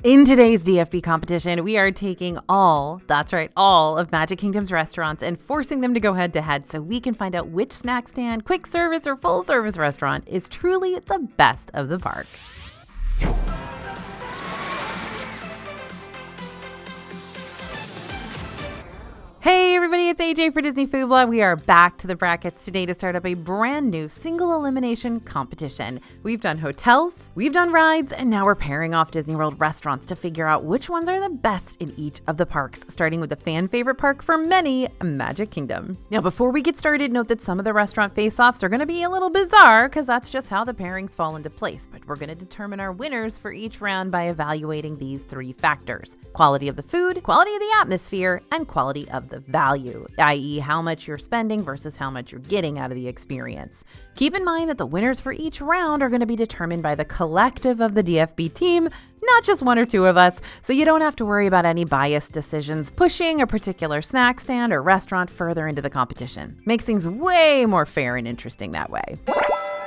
In today's DFB competition, we are taking that's right, all of Magic Kingdom's restaurants and forcing them to go head to head so we can find out which snack stand, quick service, or full service restaurant is truly the best of the park. Hey everybody, it's AJ for Disney Food Blog. We are back to the brackets today to start up a brand new single elimination competition. We've done hotels, we've done rides, and now we're pairing off Disney World restaurants to figure out which ones are the best in each of the parks, starting with the fan favorite park for many, Magic Kingdom. Now before we get started, note that some of the restaurant face-offs are going to be a little bizarre because that's just how the pairings fall into place, but we're going to determine our winners for each round by evaluating these three factors: quality of the food, quality of the atmosphere, and quality of the value, i.e. how much you're spending versus how much you're getting out of the experience. Keep in mind that the winners for each round are going to be determined by the collective of the DFB team, not just one or two of us, so you don't have to worry about any biased decisions pushing a particular snack stand or restaurant further into the competition. Makes things way more fair and interesting that way.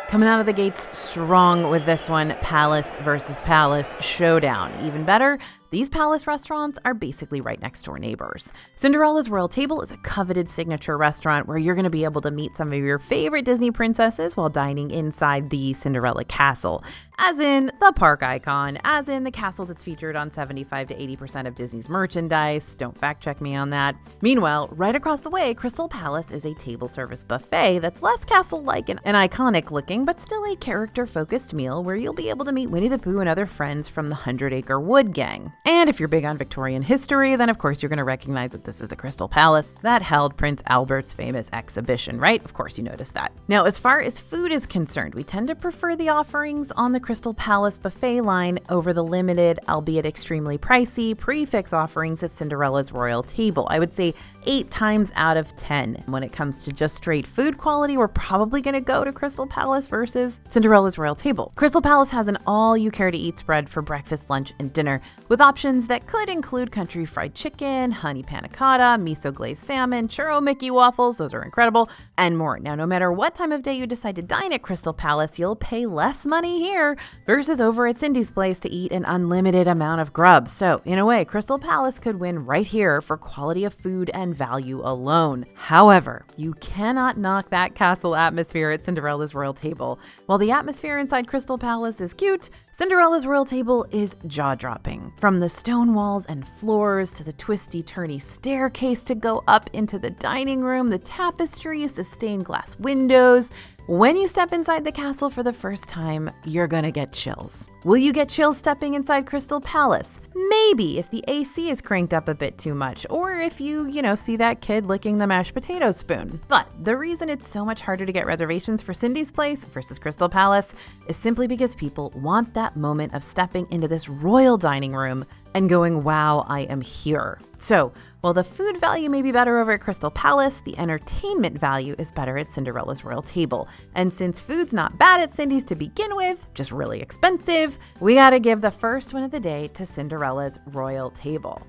Coming out of the gates strong with this one, Palace versus Palace showdown. Even better, these Palace restaurants are basically right next door neighbors. Cinderella's Royal Table is a coveted signature restaurant where you're going to be able to meet some of your favorite Disney princesses while dining inside the Cinderella castle, as in the park icon, as in the castle that's featured on 75 to 80% of Disney's merchandise. Don't fact check me on that. Meanwhile, right across the way, Crystal Palace is a table service buffet that's less castle-like and iconic looking, but still a character-focused meal where you'll be able to meet Winnie the Pooh and other friends from the 100-Acre Wood Gang. And if you're big on Victorian history, then of course you're going to recognize that this is the Crystal Palace that held Prince Albert's famous exhibition, right? Of course you noticed that. Now, as far as food is concerned, we tend to prefer the offerings on the Crystal Palace buffet line over the limited, albeit extremely pricey, prefix offerings at Cinderella's Royal Table. I would say 8 times out of 10. When it comes to just straight food quality, we're probably going to go to Crystal Palace versus Cinderella's Royal Table. Crystal Palace has an all-you-care-to-eat spread for breakfast, lunch, and dinner, with options that could include country fried chicken, honey panna cotta, miso glazed salmon, churro Mickey waffles, those are incredible, and more. Now, no matter what time of day you decide to dine at Crystal Palace, you'll pay less money here versus over at Cindy's Place to eat an unlimited amount of grub. So, in a way, Crystal Palace could win right here for quality of food and value alone. However, you cannot knock that castle atmosphere at Cinderella's Royal Table. While the atmosphere inside Crystal Palace is cute, Cinderella's Royal Table is jaw-dropping. From the stone walls and floors to the twisty-turny staircase to go up into the dining room, the tapestries, the stained glass windows. When you step inside the castle for the first time, you're gonna get chills. Will you get chills stepping inside Crystal Palace? Maybe if the AC is cranked up a bit too much, or if you see that kid licking the mashed potato spoon. But the reason it's so much harder to get reservations for Cindy's Place versus Crystal Palace is simply because people want that moment of stepping into this royal dining room and going, wow, I am here. So, while the food value may be better over at Crystal Palace, the entertainment value is better at Cinderella's Royal Table. And since food's not bad at Cindy's to begin with, just really expensive, we gotta give the first win of the day to Cinderella's Royal Table.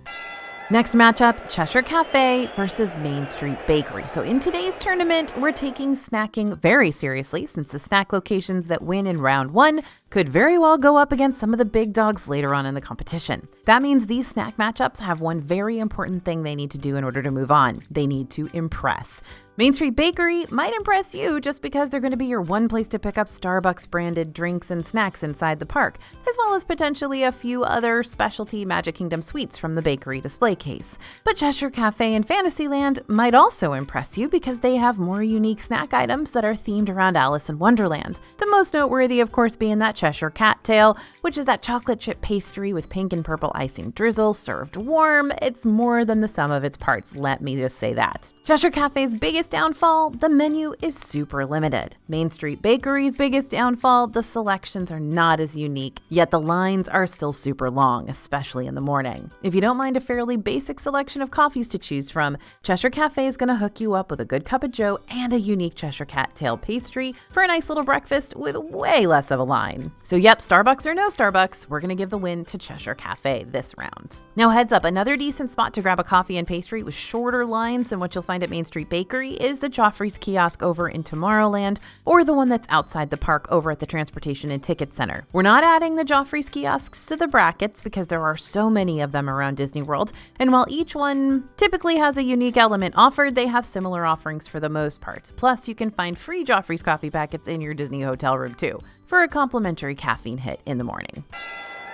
Next matchup, Cheshire Cafe versus Main Street Bakery. So in today's tournament, we're taking snacking very seriously since the snack locations that win in round 1 could very well go up against some of the big dogs later on in the competition. That means these snack matchups have one very important thing they need to do in order to move on. They need to impress. Main Street Bakery might impress you just because they're going to be your one place to pick up Starbucks branded drinks and snacks inside the park, as well as potentially a few other specialty Magic Kingdom sweets from the bakery display case. But Cheshire Cafe and Fantasyland might also impress you because they have more unique snack items that are themed around Alice in Wonderland. The most noteworthy, of course, being that Cheshire Cattail, which is that chocolate chip pastry with pink and purple icing drizzle served warm. It's more than the sum of its parts, let me just say that. Cheshire Cafe's biggest downfall, the menu is super limited. Main Street Bakery's biggest downfall, the selections are not as unique, yet the lines are still super long, especially in the morning. If you don't mind a fairly basic selection of coffees to choose from, Cheshire Cafe is going to hook you up with a good cup of joe and a unique Cheshire Cattail pastry for a nice little breakfast with way less of a line. So yep, Starbucks or no Starbucks, we're gonna give the win to Cheshire Cafe this round. Now heads up, another decent spot to grab a coffee and pastry with shorter lines than what you'll find at Main Street Bakery is the Joffrey's kiosk over in Tomorrowland, or the one that's outside the park over at the Transportation and Ticket Center. We're not adding the Joffrey's kiosks to the brackets because there are so many of them around Disney World, and while each one typically has a unique element offered, they have similar offerings for the most part. Plus, you can find free Joffrey's coffee packets in your Disney hotel room too, for a complimentary caffeine hit in the morning.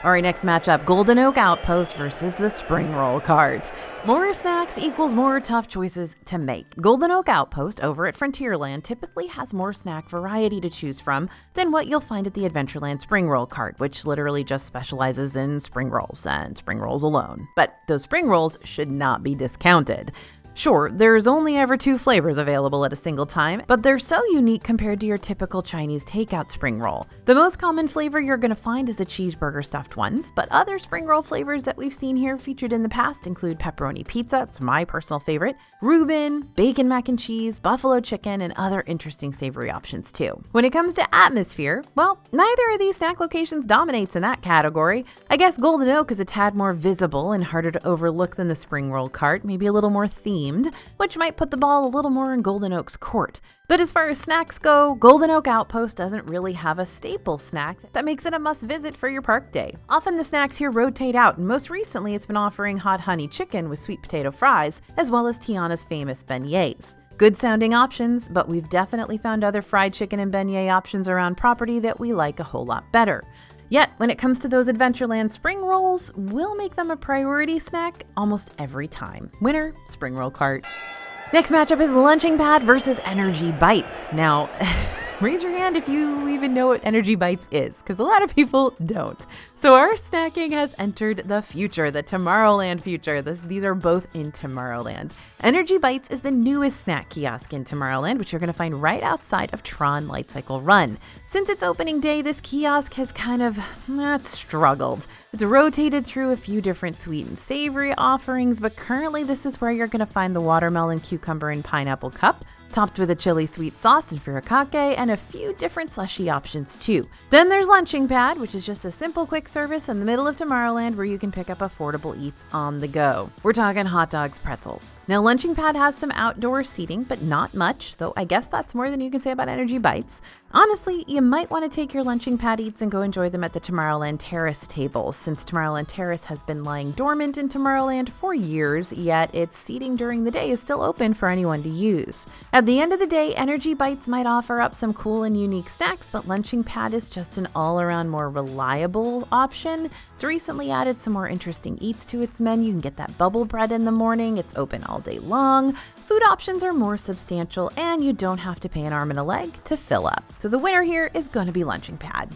All right, next matchup, Golden Oak Outpost versus the Spring Roll Cart. More snacks equals more tough choices to make. Golden Oak Outpost over at Frontierland typically has more snack variety to choose from than what you'll find at the Adventureland Spring Roll Cart, which literally just specializes in spring rolls and spring rolls alone. But those spring rolls should not be discounted. Sure, there's only ever 2 flavors available at a single time, but they're so unique compared to your typical Chinese takeout spring roll. The most common flavor you're going to find is the cheeseburger stuffed ones, but other spring roll flavors that we've seen here featured in the past include pepperoni pizza, it's my personal favorite, Reuben, bacon mac and cheese, buffalo chicken, and other interesting savory options too. When it comes to atmosphere, well, neither of these snack locations dominates in that category. I guess Golden Oak is a tad more visible and harder to overlook than the spring roll cart, maybe a little more themed, which might put the ball a little more in Golden Oak's court. But as far as snacks go, Golden Oak Outpost doesn't really have a staple snack that makes it a must-visit for your park day. Often the snacks here rotate out, and most recently it's been offering hot honey chicken with sweet potato fries, as well as Tiana's famous beignets. Good sounding options, but we've definitely found other fried chicken and beignet options around property that we like a whole lot better. Yet, when it comes to those Adventureland spring rolls, we'll make them a priority snack almost every time. Winner, Spring Roll Cart. Next matchup is Lunching Pad versus Energy Bites. Now, raise your hand if you even know what Energy Bites is, because a lot of people don't. So our snacking has entered the future, the Tomorrowland future. These are both in Tomorrowland. Energy Bites is the newest snack kiosk in Tomorrowland, which you're going to find right outside of Tron Lightcycle Run. Since its opening day, this kiosk has kind of struggled. It's rotated through a few different sweet and savory offerings, but currently this is where you're going to find the watermelon, cucumber, and pineapple cup, topped with a chili sweet sauce and furikake, and a few different slushy options too. Then there's Lunching Pad, which is just a simple quick service in the middle of Tomorrowland where you can pick up affordable eats on the go. We're talking hot dogs, pretzels. Now Lunching Pad has some outdoor seating, but not much, though I guess that's more than you can say about Energy Bites. Honestly, you might want to take your Lunching Pad eats and go enjoy them at the Tomorrowland Terrace tables, since Tomorrowland Terrace has been lying dormant in Tomorrowland for years, yet its seating during the day is still open for anyone to use. At the end of the day, Energy Bites might offer up some cool and unique snacks, but Lunching Pad is just an all-around more reliable option. It's recently added some more interesting eats to its menu. You can get that bubble bread in the morning. It's open all day long. Food options are more substantial, and you don't have to pay an arm and a leg to fill up. So the winner here is going to be Lunching Pad.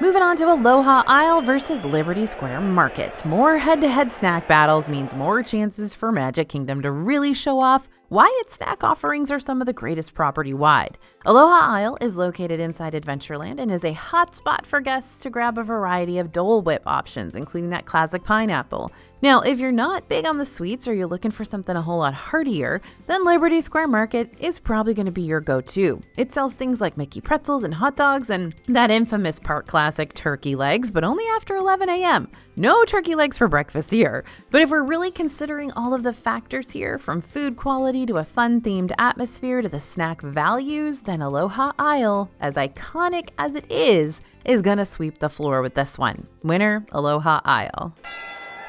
Moving on to Aloha Isle versus Liberty Square Market. More head-to-head snack battles means more chances for Magic Kingdom to really show off why its snack offerings are some of the greatest property-wide. Aloha Isle is located inside Adventureland and is a hot spot for guests to grab a variety of Dole Whip options, including that classic pineapple. Now, if you're not big on the sweets or you're looking for something a whole lot heartier, then Liberty Square Market is probably going to be your go-to. It sells things like Mickey pretzels and hot dogs and that infamous park classic turkey legs, but only after 11 a.m. No turkey legs for breakfast here. But if we're really considering all of the factors here, from food quality to a fun-themed atmosphere to the snack values, then Aloha Isle, as iconic as it is gonna sweep the floor with this one. Winner, Aloha Isle.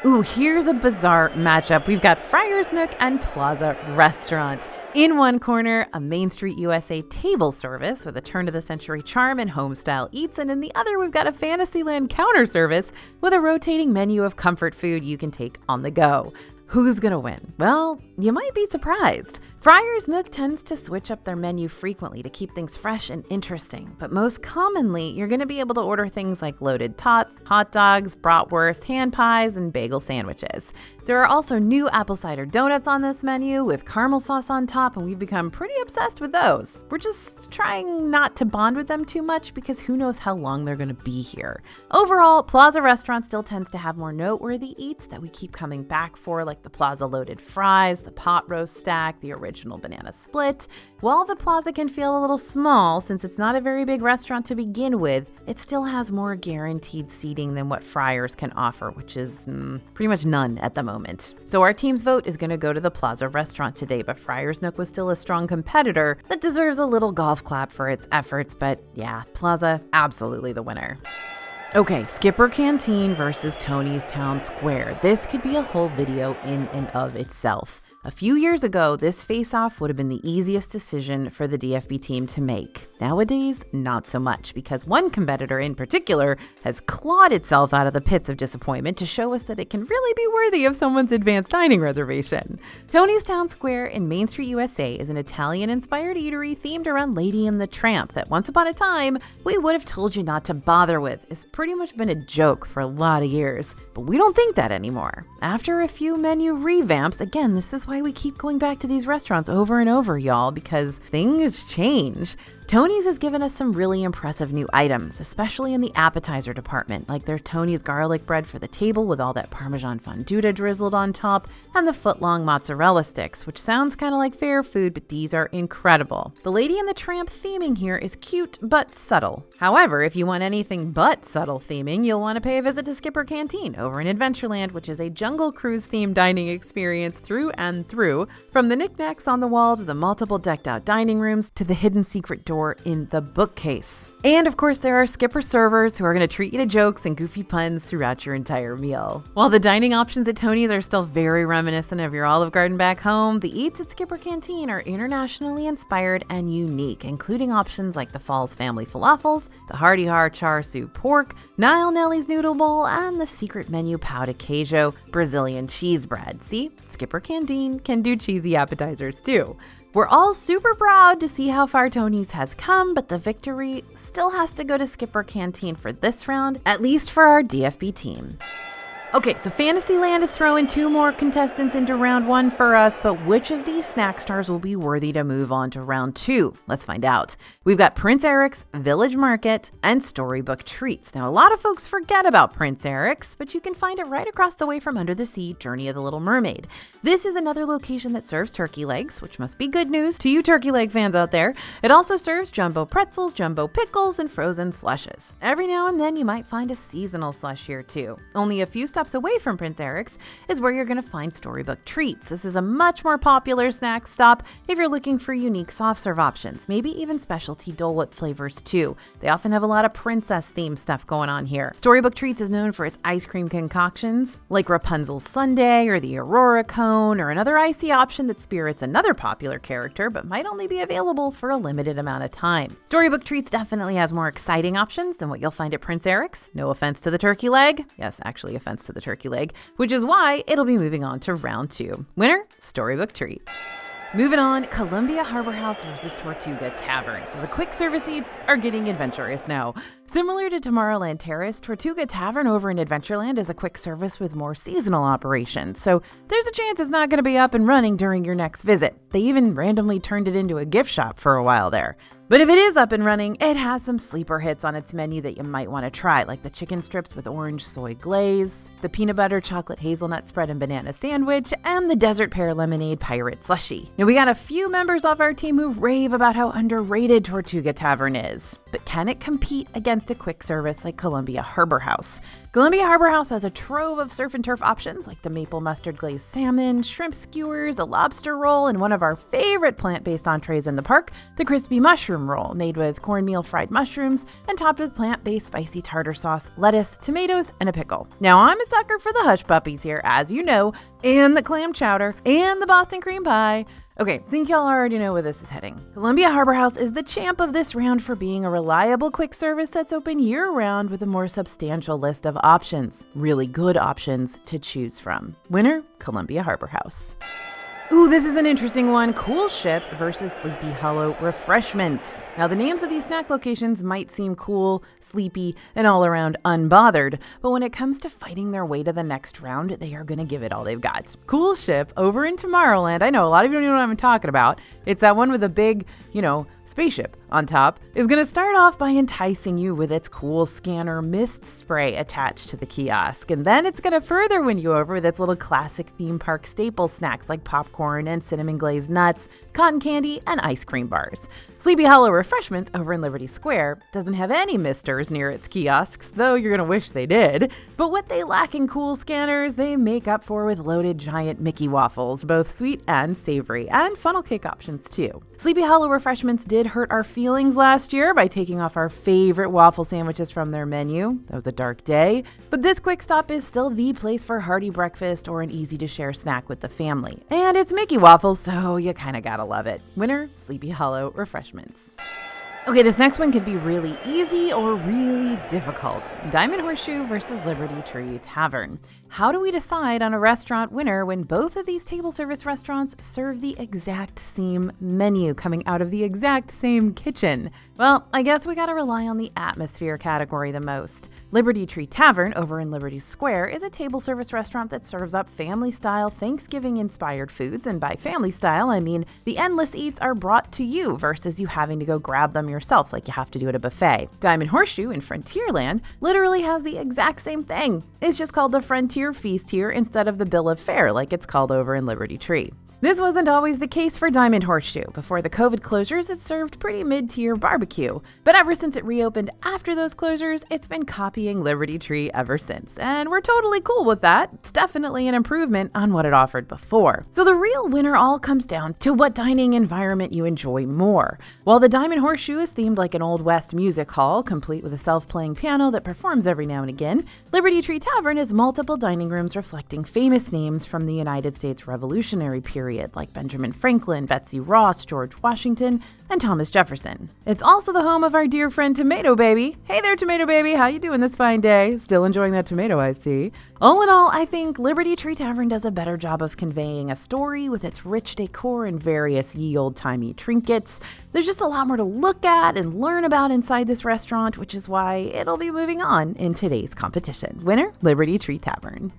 Ooh, here's a bizarre matchup. We've got Friars, Nook, and Plaza Restaurant. In one corner, a Main Street USA table service with a turn-of-the-century charm and home-style eats, and in the other, we've got a Fantasyland counter service with a rotating menu of comfort food you can take on the go. Who's gonna win? Well, you might be surprised. Friars Nook tends to switch up their menu frequently to keep things fresh and interesting, but most commonly, you're gonna be able to order things like loaded tots, hot dogs, bratwurst, hand pies, and bagel sandwiches. There are also new apple cider donuts on this menu with caramel sauce on top, and we've become pretty obsessed with those. We're just trying not to bond with them too much because who knows how long they're gonna be here. Overall, Plaza Restaurant still tends to have more noteworthy eats that we keep coming back for, like like the Plaza loaded fries, the pot roast stack, the original banana split. While the Plaza can feel a little small since it's not a very big restaurant to begin with, it still has more guaranteed seating than what Friars can offer, which is pretty much none at the moment. So our team's vote is going to go to the Plaza restaurant today, but Friars Nook was still a strong competitor that deserves a little golf clap for its efforts, but yeah, Plaza, absolutely the winner. Okay, Skipper Canteen versus Tony's Town Square. This could be a whole video in and of itself. A few years ago, this face-off would have been the easiest decision for the DFB team to make. Nowadays, not so much, because one competitor in particular has clawed itself out of the pits of disappointment to show us that it can really be worthy of someone's advanced dining reservation. Tony's Town Square in Main Street, USA is an Italian-inspired eatery themed around Lady and the Tramp that once upon a time we would have told you not to bother with. It's pretty much been a joke for a lot of years, but we don't think that anymore. After a few menu revamps, again, this is why we keep going back to these restaurants over and over, y'all, because things change. Tony's has given us some really impressive new items, especially in the appetizer department, like their Tony's garlic bread for the table with all that Parmesan fondue drizzled on top, and the foot-long mozzarella sticks, which sounds kind of like fair food, but these are incredible. The Lady and the Tramp theming here is cute but subtle. However, if you want anything but subtle theming, you'll want to pay a visit to Skipper Canteen over in Adventureland, which is a Jungle Cruise-themed dining experience through and through, from the knickknacks on the wall to the multiple decked-out dining rooms to the hidden secret door in the bookcase. And of course, there are Skipper servers who are going to treat you to jokes and goofy puns throughout your entire meal. While the dining options at Tony's are still very reminiscent of your Olive Garden back home, the eats at Skipper Canteen are internationally inspired and unique, including options like the Falls Family Falafels, the Hearty Har Char Siu Pork, Nile Nelly's Noodle Bowl, and the secret menu Pau de Queijo Brazilian cheese bread. See, Skipper Canteen can do cheesy appetizers too. We're all super proud to see how far Tony's has come, but the victory still has to go to Skipper Canteen for this round, at least for our DFB team. Okay, so Fantasyland is throwing 2 more contestants into round 1 for us, but which of these snack stars will be worthy to move on to round 2? Let's find out. We've got Prince Eric's Village Market and Storybook Treats. Now, a lot of folks forget about Prince Eric's, but you can find it right across the way from Under the Sea, Journey of the Little Mermaid. This is another location that serves turkey legs, which must be good news to you turkey leg fans out there. It also serves jumbo pretzels, jumbo pickles, and frozen slushes. Every now and then, you might find a seasonal slush here too. Only a few stops away from Prince Eric's is where you're going to find Storybook Treats. This is a much more popular snack stop if you're looking for unique soft serve options, maybe even specialty Dole Whip flavors too. They often have a lot of princess themed stuff going on here. Storybook Treats is known for its ice cream concoctions like Rapunzel's Sundae or the Aurora Cone, or another icy option that spirits another popular character but might only be available for a limited amount of time. Storybook Treats definitely has more exciting options than what you'll find at Prince Eric's. No offense to the turkey leg. Yes, actually offense to the turkey leg, which is why it'll be moving on to round 2. Winner, Storybook Treat. Moving on, Columbia Harbor House versus Tortuga Tavern. So the quick service eats are getting adventurous now. Similar to Tomorrowland Terrace, Tortuga Tavern over in Adventureland is a quick service with more seasonal operations. So there's a chance it's not going to be up and running during your next visit. They even randomly turned it into a gift shop for a while there. But if it is up and running, it has some sleeper hits on its menu that you might want to try, like the chicken strips with orange soy glaze, the peanut butter chocolate hazelnut spread and banana sandwich, and the desert pear lemonade pirate slushie. Now, we got a few members of our team who rave about how underrated Tortuga Tavern is, but can it compete against a quick service like Columbia Harbor House? Columbia Harbor House has a trove of surf and turf options like the maple mustard glazed salmon, shrimp skewers, a lobster roll, and one of our favorite plant-based entrees in the park, the crispy mushroom roll, made with cornmeal fried mushrooms and topped with plant-based spicy tartar sauce, lettuce, tomatoes, and a pickle. Now, I'm a sucker for the hush puppies here, as you know, and the clam chowder, and the Boston cream pie. Okay, think y'all already know where this is heading. Columbia Harbor House is the champ of this round for being a reliable quick service that's open year-round with a more substantial list of options. Really good options to choose from. Winner, Columbia Harbor House. Ooh, this is an interesting one. Cool Ship versus Sleepy Hollow Refreshments. Now, the names of these snack locations might seem cool, sleepy, and all around unbothered, but when it comes to fighting their way to the next round, they are going to give it all they've got. Cool Ship over in Tomorrowland. I know a lot of you don't know what I'm talking about. It's that one with a big, spaceship on top, is going to start off by enticing you with its cool scanner mist spray attached to the kiosk. And then it's going to further win you over with its little classic theme park staple snacks like popcorn and cinnamon glazed nuts, cotton candy, and ice cream bars. Sleepy Hollow Refreshments over in Liberty Square doesn't have any misters near its kiosks, though you're going to wish they did. But what they lack in cool scanners, they make up for with loaded giant Mickey waffles, both sweet and savory, and funnel cake options too. Sleepy Hollow Refreshments did hurt our feelings last year by taking off our favorite waffle sandwiches from their menu. That was a dark day. But this quick stop is still the place for hearty breakfast or an easy to share snack with the family. And it's Mickey waffles, so you kind of gotta love it. Winner, Sleepy Hollow Refreshments. Okay, this next one could be really easy or really difficult. Diamond Horseshoe versus Liberty Tree Tavern. How do we decide on a restaurant winner when both of these table service restaurants serve the exact same menu coming out of the exact same kitchen? Well, I guess we gotta rely on the atmosphere category the most. Liberty Tree Tavern over in Liberty Square is a table service restaurant that serves up family-style Thanksgiving-inspired foods, and by family-style, I mean the endless eats are brought to you versus you having to go grab them yourself like you have to do at a buffet. Diamond Horseshoe in Frontierland literally has the exact same thing. It's just called the Frontier Feast here instead of the Bill of Fare like it's called over in Liberty Tree. This wasn't always the case for Diamond Horseshoe. Before the COVID closures, it served pretty mid-tier barbecue. But ever since it reopened after those closures, it's been copying Liberty Tree ever since. And we're totally cool with that. It's definitely an improvement on what it offered before. So the real winner all comes down to what dining environment you enjoy more. While the Diamond Horseshoe is themed like an Old West music hall, complete with a self-playing piano that performs every now and again, Liberty Tree Tavern has multiple dining rooms reflecting famous names from the United States Revolutionary period, like Benjamin Franklin, Betsy Ross, George Washington, and Thomas Jefferson. It's also the home of our dear friend Tomato Baby. Hey there, Tomato Baby, how you doing this fine day? Still enjoying that tomato, I see. All in all, I think Liberty Tree Tavern does a better job of conveying a story with its rich decor and various ye old-timey trinkets. There's just a lot more to look at and learn about inside this restaurant, which is why it'll be moving on in today's competition. Winner, Liberty Tree Tavern.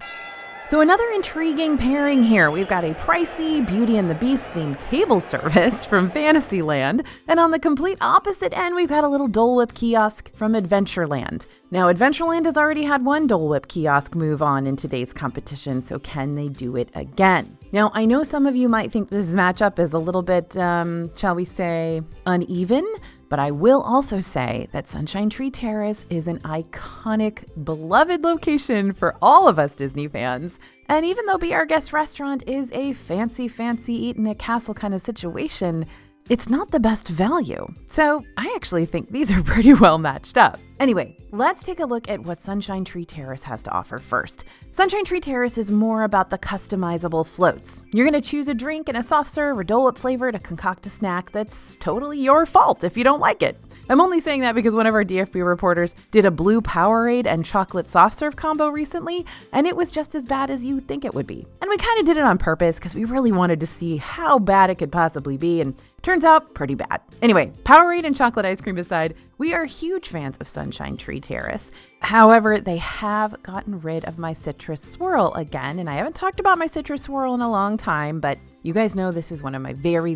So another intriguing pairing here. We've got a pricey Beauty and the Beast themed table service from Fantasyland, and on the complete opposite end, we've got a little Dole Whip kiosk from Adventureland. Now, Adventureland has already had one Dole Whip kiosk move on in today's competition, so can they do it again? Now, I know some of you might think this matchup is a little bit, shall we say, uneven, but I will also say that Sunshine Tree Terrace is an iconic, beloved location for all of us Disney fans. And even though Be Our Guest restaurant is a fancy eat in a castle kind of situation, it's not the best value. So I actually think these are pretty well matched up. Anyway, let's take a look at what Sunshine Tree Terrace has to offer first. Sunshine Tree Terrace is more about the customizable floats. You're going to choose a drink and a soft serve or Dole Whip flavor to concoct a snack that's totally your fault if you don't like it. I'm only saying that because one of our DFB reporters did a blue Powerade and chocolate soft serve combo recently, and it was just as bad as you think it would be. And we kind of did it on purpose because we really wanted to see how bad it could possibly be, and turns out pretty bad. Anyway, Powerade and chocolate ice cream aside, we are huge fans of Sunshine Tree Terrace. However, they have gotten rid of my citrus swirl again, and I haven't talked about my citrus swirl in a long time, but you guys know this is one of my very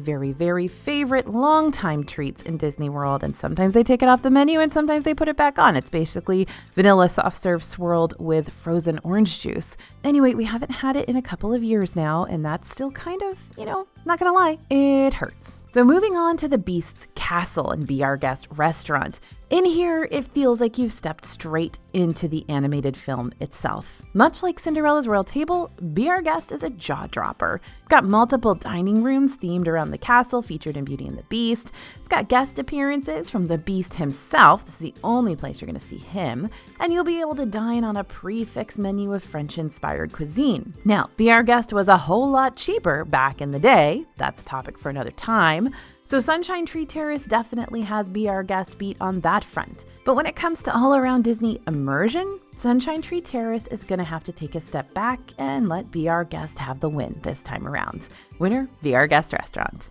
favorite longtime treats in Disney World, and sometimes they take it off the menu and sometimes they put it back on. It's basically vanilla soft serve swirled with frozen orange juice. Anyway, we haven't had it in a couple of years now, and that's still kind of, not gonna lie, it hurts. So moving on to the Beast's Castle and Be Our Guest restaurant. In here, it feels like you've stepped straight into the animated film itself. Much like Cinderella's Royal Table, Be Our Guest is a jaw-dropper. It's got multiple dining rooms themed around the castle featured in Beauty and the Beast. It's got guest appearances from the Beast himself. This is the only place you're going to see him. And you'll be able to dine on a prix-fixe menu of French-inspired cuisine. Now, Be Our Guest was a whole lot cheaper back in the day. That's a topic for another time. So Sunshine Tree Terrace definitely has Be Our Guest beat on that front. But when it comes to all-around Disney immersion, Sunshine Tree Terrace is going to have to take a step back and let Be Our Guest have the win this time around. Winner, Be Our Guest Restaurant.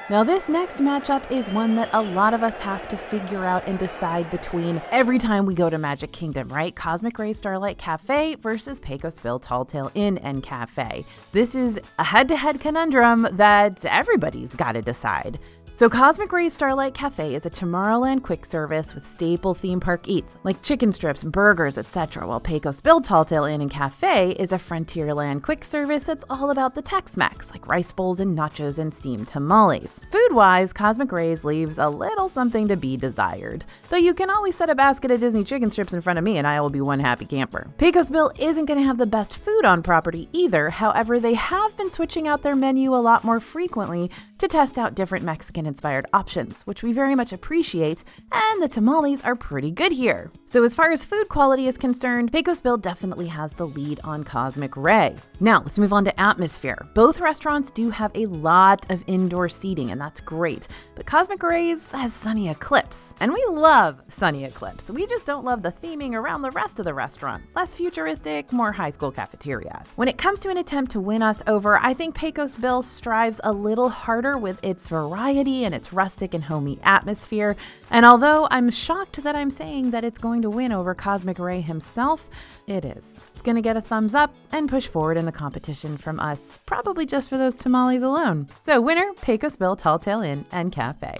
Now this next matchup is one that a lot of us have to figure out and decide between every time we go to Magic Kingdom, right? Cosmic Ray Starlight Cafe versus Pagosville Tall Tale Inn and Cafe. This is a head-to-head conundrum that everybody's got to decide. So Cosmic Ray's Starlight Cafe is a Tomorrowland quick service with staple theme park eats like chicken strips, burgers, etc., while Pagosville Talltale Inn and Cafe is a Frontierland quick service that's all about the Tex-Mex, like rice bowls and nachos and steamed tamales. Food-wise, Cosmic Ray's leaves a little something to be desired, though you can always set a basket of Disney chicken strips in front of me and I will be one happy camper. Pagosville isn't going to have the best food on property either, however, they have been switching out their menu a lot more frequently to test out different Mexican-inspired options, which we very much appreciate, and the tamales are pretty good here. So as far as food quality is concerned, Pagosville definitely has the lead on Cosmic Ray. Now, let's move on to atmosphere. Both restaurants do have a lot of indoor seating, and that's great, but Cosmic Ray's has Sunny Eclipse, and we love Sunny Eclipse. We just don't love the theming around the rest of the restaurant. Less futuristic, more high school cafeteria. When it comes to an attempt to win us over, I think Pagosville strives a little harder with its variety and its rustic and homey atmosphere, and although I'm shocked that I'm saying that it's going to win over Cosmic Ray himself, it is. It's going to get a thumbs up and push forward in the competition from us, probably just for those tamales alone. So winner, Pagosville Talltale Inn and Cafe.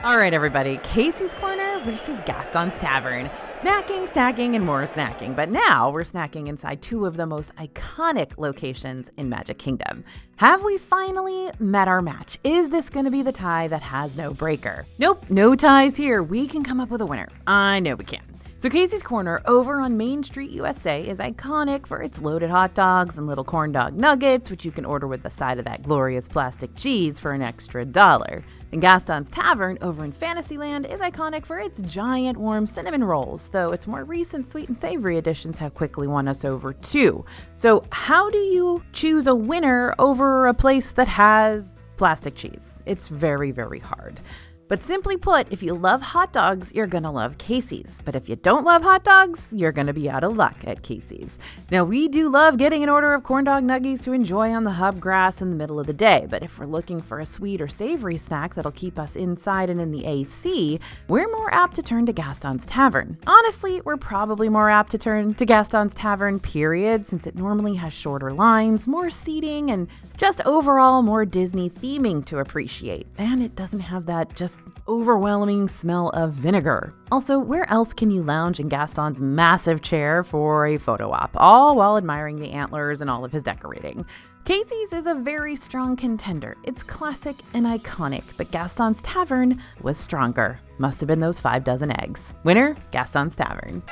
All right, everybody, Casey's Corner versus Gastons Tavern. Snacking, and more snacking. But now we're snacking inside two of the most iconic locations in Magic Kingdom. Have we finally met our match? Is this going to be the tie that has no breaker? Nope, no ties here. We can come up with a winner. I know we can. So Casey's Corner over on Main Street, USA is iconic for its loaded hot dogs and little corn dog nuggets, which you can order with the side of that glorious plastic cheese for an extra $1. And Gaston's Tavern over in Fantasyland is iconic for its giant warm cinnamon rolls, though its more recent sweet and savory additions have quickly won us over too. So how do you choose a winner over a place that has plastic cheese? It's very, very hard. But simply put, if you love hot dogs, you're gonna love Casey's. But if you don't love hot dogs, you're gonna be out of luck at Casey's. Now, we do love getting an order of corn dog nuggies to enjoy on the hub grass in the middle of the day. But if we're looking for a sweet or savory snack that'll keep us inside and in the AC, we're more apt to turn to Gaston's Tavern. Honestly, we're probably more apt to turn to Gaston's Tavern, period, since it normally has shorter lines, more seating, and just overall more Disney theming to appreciate. And it doesn't have that just overwhelming smell of vinegar. Also, where else can you lounge in Gaston's massive chair for a photo op, all while admiring the antlers and all of his decorating? Casey's is a very strong contender. It's classic and iconic, but Gaston's Tavern was stronger. Must have been those 5 dozen eggs. Winner, Gaston's Tavern.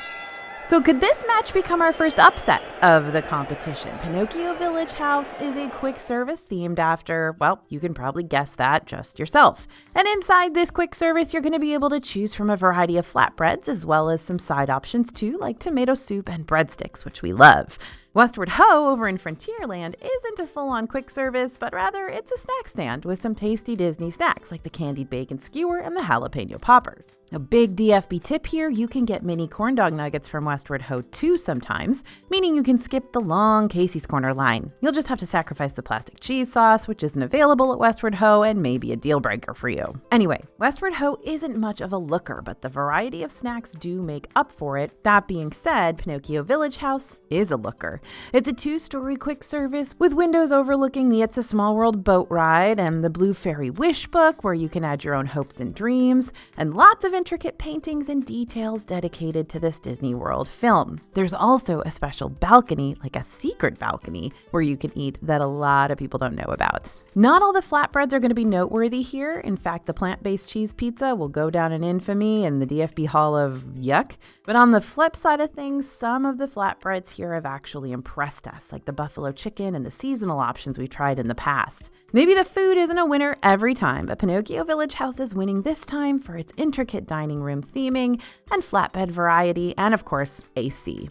So could this match become our first upset of the competition? Pinocchio Village House is a quick service themed after, well, you can probably guess that just yourself. And inside this quick service, you're going to be able to choose from a variety of flatbreads as well as some side options too, like tomato soup and breadsticks, which we love. Westward Ho over in Frontierland isn't a full-on quick service, but rather it's a snack stand with some tasty Disney snacks like the candied bacon skewer and the jalapeno poppers. A big DFB tip here, you can get mini corn dog nuggets from Westward Ho too sometimes, meaning you can skip the long Casey's Corner line. You'll just have to sacrifice the plastic cheese sauce, which isn't available at Westward Ho and may be a deal breaker for you. Anyway, Westward Ho isn't much of a looker, but the variety of snacks do make up for it. That being said, Pinocchio Village House is a looker. It's a 2-story quick service with windows overlooking the It's a Small World boat ride and the Blue Fairy Wish Book, where you can add your own hopes and dreams, and lots of intricate paintings and details dedicated to this Disney World film. There's also a special balcony, like a secret balcony, where you can eat that a lot of people don't know about. Not all the flatbreads are going to be noteworthy here. In fact, the plant-based cheese pizza will go down in infamy in the DFB Hall of Yuck. But on the flip side of things, some of the flatbreads here have actually impressed us, like the buffalo chicken and the seasonal options we tried in the past. Maybe the food isn't a winner every time, but Pinocchio Village House is winning this time for its intricate dining room theming and flatbed variety, and of course, AC.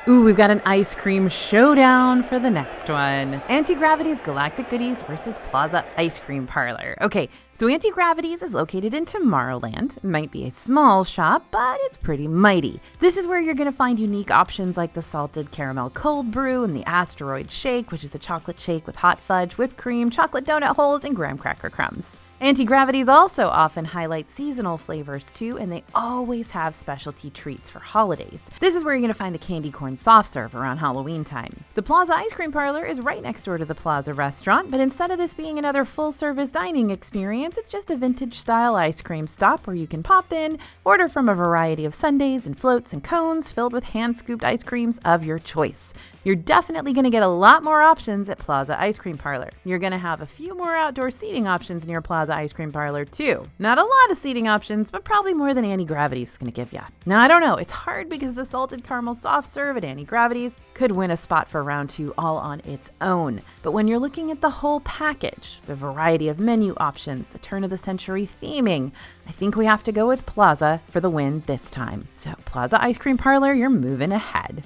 Ooh, we've got an ice cream showdown for the next one. AntiGravitys Galactic Goodies versus Plaza Ice Cream Parlor. Okay, so AntiGravitys is located in Tomorrowland. It might be a small shop, but it's pretty mighty. This is where you're going to find unique options like the salted caramel cold brew and the asteroid shake, which is a chocolate shake with hot fudge, whipped cream, chocolate donut holes, and graham cracker crumbs. AntiGravitys also often highlight seasonal flavors too, and they always have specialty treats for holidays. This is where you're going to find the candy corn soft serve around Halloween time. The Plaza Ice Cream Parlor is right next door to the Plaza restaurant, but instead of this being another full-service dining experience, it's just a vintage-style ice cream stop where you can pop in, order from a variety of sundaes and floats and cones filled with hand-scooped ice creams of your choice. You're definitely going to get a lot more options at Plaza Ice Cream Parlor. You're going to have a few more outdoor seating options in your Plaza Ice Cream Parlor too. Not a lot of seating options, but probably more than AntiGravitys is going to give you. Now, I don't know. It's hard because the salted caramel soft serve at AntiGravitys could win a spot for round 2 all on its own. But when you're looking at the whole package, the variety of menu options, the turn-of-the-century theming, I think we have to go with Plaza for the win this time. So Plaza Ice Cream Parlor, you're moving ahead.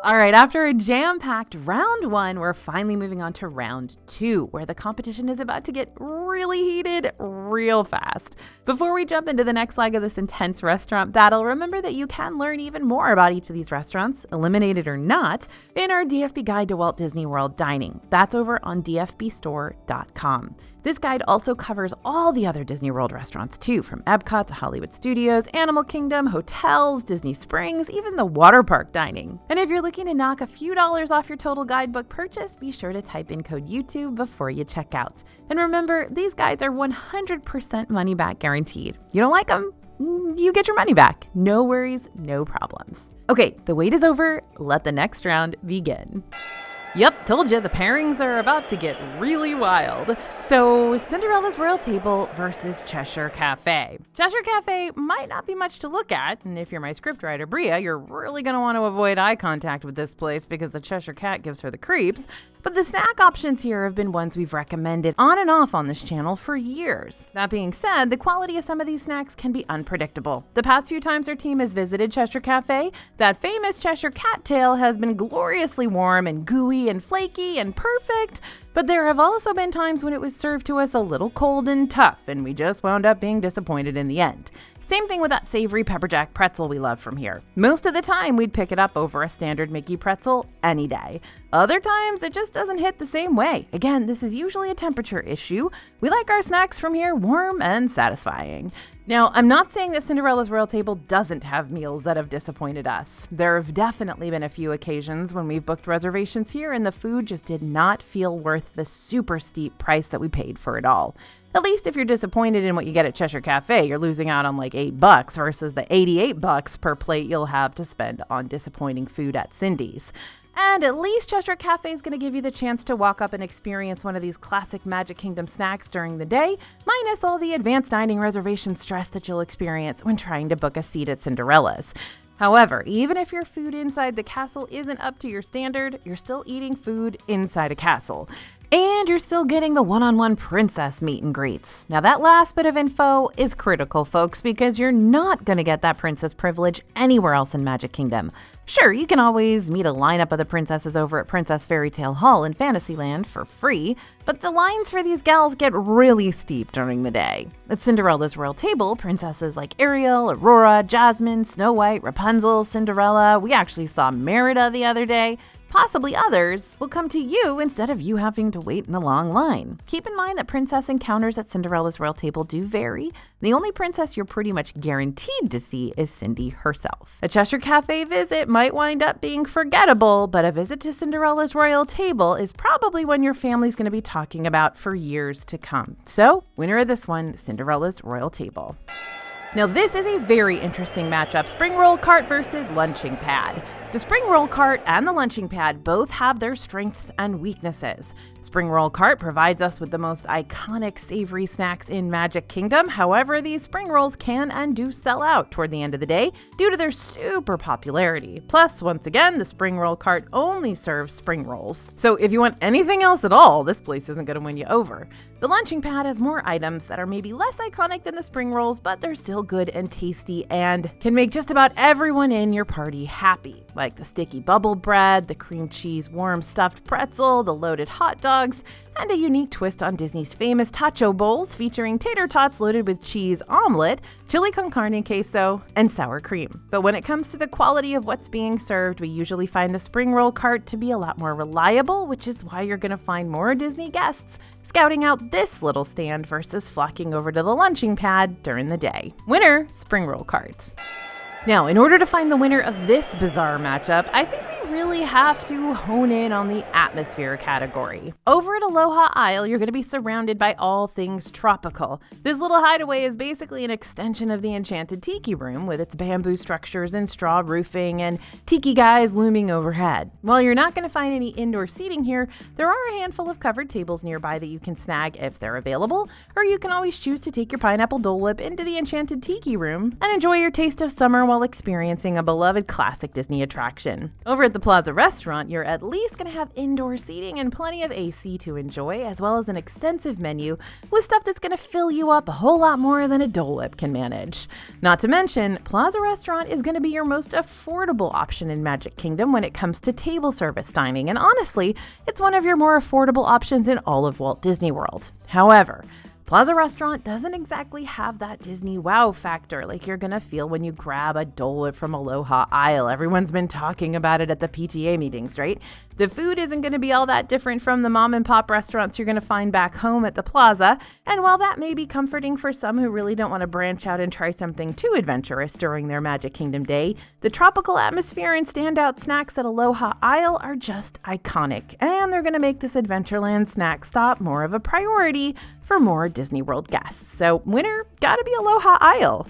All right, after a jam-packed round 1, we're finally moving on to round 2, where the competition is about to get really heated real fast. Before we jump into the next leg of this intense restaurant battle, remember that you can learn even more about each of these restaurants, eliminated or not, in our DFB Guide to Walt Disney World Dining. That's over on dfbstore.com. This guide also covers all the other Disney World restaurants too, from Epcot to Hollywood Studios, Animal Kingdom, hotels, Disney Springs, even the water park dining. And if you're looking to knock a few dollars off your total guidebook purchase, be sure to type in code YouTube before you check out. And remember, these guides are 100% money back guaranteed. You don't like them? You get your money back. No worries, no problems. Okay, the wait is over. Let the next round begin. Yep, told you, the pairings are about to get really wild. So, Cinderella's Royal Table versus Cheshire Cafe. Cheshire Cafe might not be much to look at, and if you're my scriptwriter, Bria, you're really going to want to avoid eye contact with this place because the Cheshire Cat gives her the creeps. But the snack options here have been ones we've recommended on and off on this channel for years. That being said, the quality of some of these snacks can be unpredictable. The past few times our team has visited Cheshire Cafe, that famous Cheshire Cat tail has been gloriously warm and gooey and flaky and perfect, but there have also been times when it was served to us a little cold and tough, and we just wound up being disappointed in the end. Same thing with that savory pepperjack pretzel we love from here. Most of the time, we'd pick it up over a standard Mickey pretzel any day. Other times, it just doesn't hit the same way. Again, this is usually a temperature issue. We like our snacks from here warm and satisfying. Now, I'm not saying that Cinderella's Royal Table doesn't have meals that have disappointed us. There have definitely been a few occasions when we've booked reservations here and the food just did not feel worth the super steep price that we paid for it all. At least if you're disappointed in what you get at Cheshire Cafe, you're losing out on like $8 versus the $88 per plate you'll have to spend on disappointing food at Cindy's. And at least Cheshire Cafe is going to give you the chance to walk up and experience one of these classic Magic Kingdom snacks during the day, minus all the advanced dining reservation stress that you'll experience when trying to book a seat at Cinderella's. However, even if your food inside the castle isn't up to your standard, you're still eating food inside a castle. And you're still getting the one-on-one princess meet and greets. Now that last bit of info is critical, folks, because you're not going to get that princess privilege anywhere else in Magic Kingdom. Sure, you can always meet a lineup of the princesses over at Princess Fairy Tale Hall in Fantasyland for free, but the lines for these gals get really steep during the day. At Cinderella's Royal Table, princesses like Ariel, Aurora, Jasmine, Snow White, Rapunzel, Cinderella, we actually saw Merida the other day, possibly others, will come to you instead of you having to wait in a long line. Keep in mind that princess encounters at Cinderella's Royal Table do vary. The only princess you're pretty much guaranteed to see is Cindy herself. A Cheshire Cafe visit might wind up being forgettable, but a visit to Cinderella's Royal Table is probably one your family's going to be talking about for years to come. So, winner of this one, Cinderella's Royal Table. Now this is a very interesting matchup, spring roll cart versus lunching pad. The spring roll cart and the lunching pad both have their strengths and weaknesses. Spring roll cart provides us with the most iconic savory snacks in Magic Kingdom. However, these spring rolls can and do sell out toward the end of the day due to their super popularity. Plus, once again, the spring roll cart only serves spring rolls. So if you want anything else at all, this place isn't going to win you over. The lunching pad has more items that are maybe less iconic than the spring rolls, but they're still good and tasty and can make just about everyone in your party happy. like the sticky bubble bread, the cream cheese warm stuffed pretzel, the loaded hot dogs, and a unique twist on Disney's famous tacho bowls featuring tater tots loaded with cheese omelet, chili con carne queso, and sour cream. But when it comes to the quality of what's being served, we usually find the spring roll cart to be a lot more reliable, which is why you're going to find more Disney guests scouting out this little stand versus flocking over to the lunching pad during the day. Winner, spring roll carts. Now, in order to find the winner of this bizarre matchup, I think we really have to hone in on the atmosphere category. Over at Aloha Isle, you're going to be surrounded by all things tropical. This little hideaway is basically an extension of the Enchanted Tiki Room with its bamboo structures and straw roofing and tiki guys looming overhead. While you're not going to find any indoor seating here, there are a handful of covered tables nearby that you can snag if they're available, or you can always choose to take your pineapple Dole Whip into the Enchanted Tiki Room and enjoy your taste of summer while experiencing a beloved classic Disney attraction. Over at the Plaza restaurant, you're at least going to have indoor seating and plenty of AC to enjoy, as well as an extensive menu with stuff that's going to fill you up a whole lot more than a Dole Whip can manage. Not to mention, Plaza restaurant is going to be your most affordable option in Magic Kingdom when it comes to table service dining, and honestly, it's one of your more affordable options in all of Walt Disney World. However, Plaza Restaurant doesn't exactly have that Disney wow factor like you're gonna feel when you grab a Dole Whip from Aloha Isle. Everyone's been talking about it at the PTA meetings, right? The food isn't gonna be all that different from the mom and pop restaurants you're gonna find back home at the Plaza, and while that may be comforting for some who really don't want to branch out and try something too adventurous during their Magic Kingdom day, the tropical atmosphere and standout snacks at Aloha Isle are just iconic, and they're gonna make this Adventureland snack stop more of a priority for more Disney World guests. So winner gotta be Aloha Isle.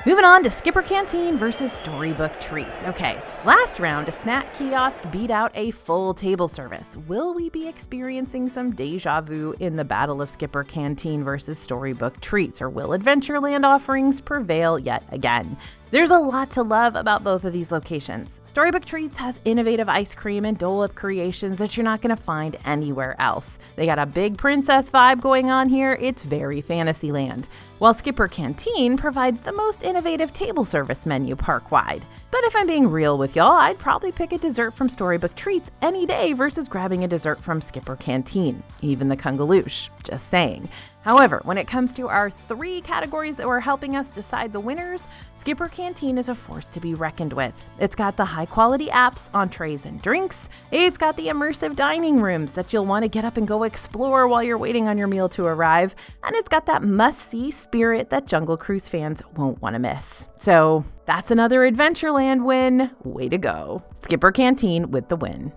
Moving on to Skipper Canteen versus Storybook Treats. Okay, last round, a snack kiosk beat out a full table service. Will we be experiencing some deja vu in the battle of Skipper Canteen versus Storybook Treats, or will Adventureland offerings prevail yet again? There's a lot to love about both of these locations. Storybook Treats has innovative ice cream and Dole Whip creations that you're not going to find anywhere else. They got a big princess vibe going on here. It's very Fantasyland. While Skipper Canteen provides the most innovative table service menu park-wide. But if I'm being real with y'all, I'd probably pick a dessert from Storybook Treats any day versus grabbing a dessert from Skipper Canteen, even the Kungaloosh. Just saying. However, when it comes to our three categories that were helping us decide the winners, Skipper Canteen is a force to be reckoned with. It's got the high-quality apps, entrees, and drinks. It's got the immersive dining rooms that you'll want to get up and go explore while you're waiting on your meal to arrive. And it's got that must-see spirit that Jungle Cruise fans won't want to miss. So that's another Adventureland win. Way to go. Skipper Canteen with the win.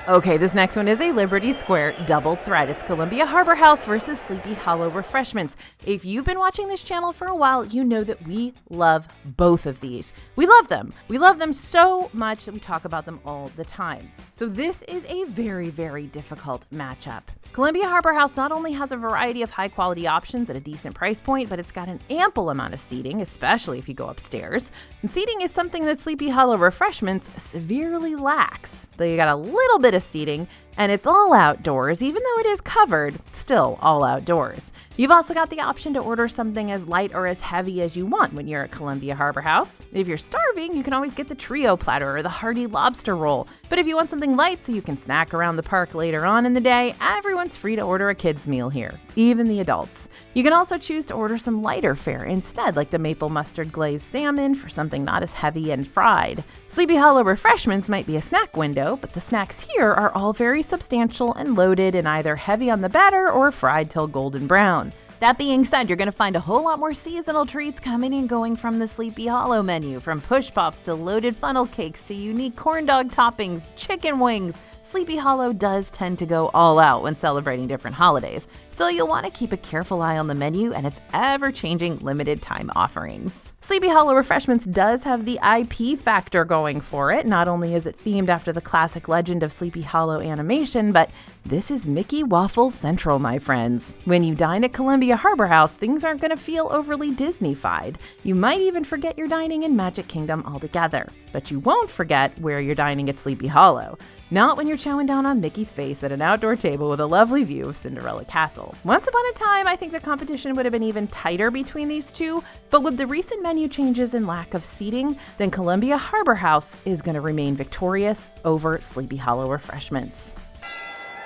Okay, this next one is a Liberty Square double threat. It's Columbia Harbor House versus Sleepy Hollow Refreshments. If you've been watching this channel for a while, you know that we love both of these. We love them. We love them so much that we talk about them all the time. So this is a very, very difficult matchup. Columbia Harbor House not only has a variety of high-quality options at a decent price point, but it's got an ample amount of seating, especially if you go upstairs. And seating is something that Sleepy Hollow Refreshments severely lacks. They got a little bit of seating, and it's all outdoors, even though it is covered, still all outdoors. You've also got the option to order something as light or as heavy as you want when you're at Columbia Harbor House. If you're starving, you can always get the trio platter or the hearty lobster roll. But if you want something light so you can snack around the park later on in the day, everyone's free to order a kid's meal here, even the adults. You can also choose to order some lighter fare instead, like the maple mustard glazed salmon for something not as heavy and fried. Sleepy Hollow Refreshments might be a snack window, but the snacks here are all very substantial and loaded and either heavy on the batter or fried till golden brown. That being said, you're going to find a whole lot more seasonal treats coming and going from the Sleepy Hollow menu, from push pops to loaded funnel cakes to unique corn dog toppings, chicken wings. Sleepy Hollow does tend to go all out when celebrating different holidays, so you'll want to keep a careful eye on the menu and its ever-changing limited time offerings. Sleepy Hollow Refreshments does have the IP factor going for it. Not only is it themed after the classic legend of Sleepy Hollow animation, but this is Mickey Waffle Central, my friends. When you dine at Columbia Harbor House, things aren't going to feel overly Disney-fied. You might even forget you're dining in Magic Kingdom altogether, but you won't forget where you're dining at Sleepy Hollow. Not when you're you're chowing down on Mickey's face at an outdoor table with a lovely view of Cinderella Castle. Once upon a time, I think the competition would have been even tighter between these two, but with the recent menu changes and lack of seating, then Columbia Harbor House is going to remain victorious over Sleepy Hollow Refreshments.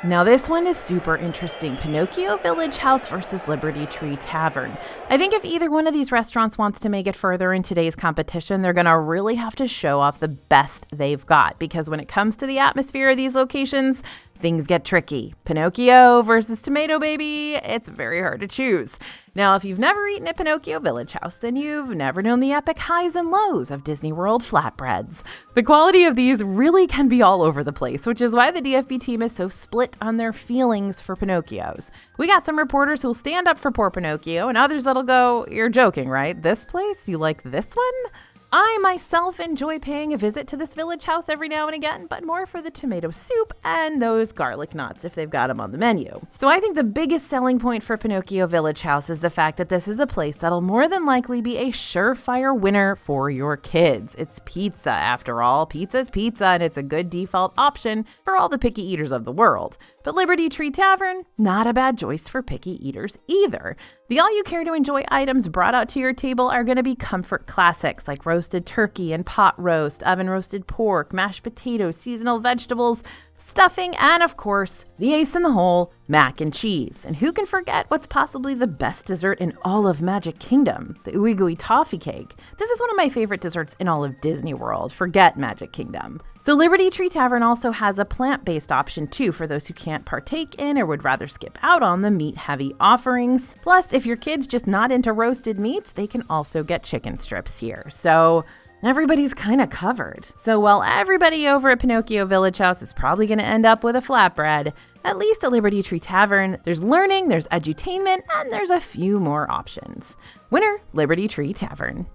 Now this one is super interesting. Pinocchio Village House versus Liberty Tree Tavern. I think if either one of these restaurants wants to make it further in today's competition, they're going to really have to show off the best they've got, because when it comes to the atmosphere of these locations, things get tricky. Pinocchio versus Tomato Baby, it's very hard to choose. Now, if you've never eaten at Pinocchio Village House, then you've never known the epic highs and lows of Disney World flatbreads. The quality of these really can be all over the place, which is why the DFB team is so split on their feelings for Pinocchios. We got some reporters who'll stand up for poor Pinocchio, and others that'll go, "You're joking, right? This place? You like this one?" I myself enjoy paying a visit to this village house every now and again, but more for the tomato soup and those garlic knots if they've got them on the menu. So I think the biggest selling point for Pinocchio Village House is the fact that this is a place that'll more than likely be a surefire winner for your kids. It's pizza, after all. Pizza's pizza, and it's a good default option for all the picky eaters of the world. But Liberty Tree Tavern, not a bad choice for picky eaters either. The all-you-care-to-enjoy items brought out to your table are going to be comfort classics like roasted turkey and pot roast, oven-roasted pork, mashed potatoes, seasonal vegetables, stuffing, and of course, the ace in the hole, mac and cheese. And who can forget what's possibly the best dessert in all of Magic Kingdom, the Ooey Gooey Toffee Cake. This is one of my favorite desserts in all of Disney World. Forget Magic Kingdom. So Liberty Tree Tavern also has a plant-based option too for those who can't partake in or would rather skip out on the meat-heavy offerings. Plus, if your kid's just not into roasted meats, they can also get chicken strips here. So everybody's kind of covered. So while everybody over at Pinocchio Village House is probably going to end up with a flatbread, at least at Liberty Tree Tavern, there's learning, there's edutainment, and there's a few more options. Winner, Liberty Tree Tavern.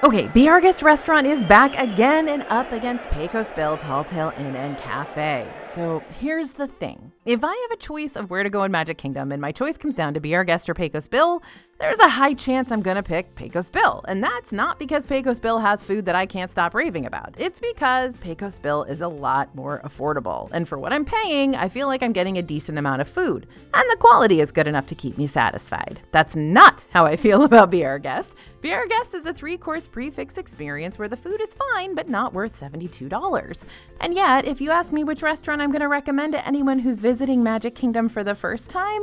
Okay, Be Our Guest Restaurant is back again and up against Pagosville Tall Tale Inn and Cafe. So here's the thing. If I have a choice of where to go in Magic Kingdom and my choice comes down to Be Our Guest or Pagosville, there's a high chance I'm going to pick Pagosville. And that's not because Pagosville has food that I can't stop raving about. It's because Pagosville is a lot more affordable. And for what I'm paying, I feel like I'm getting a decent amount of food. And the quality is good enough to keep me satisfied. That's not how I feel about Be Our Guest. Be Our Guest is a 3-course prix-fixe experience where the food is fine, but not worth $72. And yet, if you ask me which restaurant I'm going to recommend to anyone who's visiting Magic Kingdom for the first time,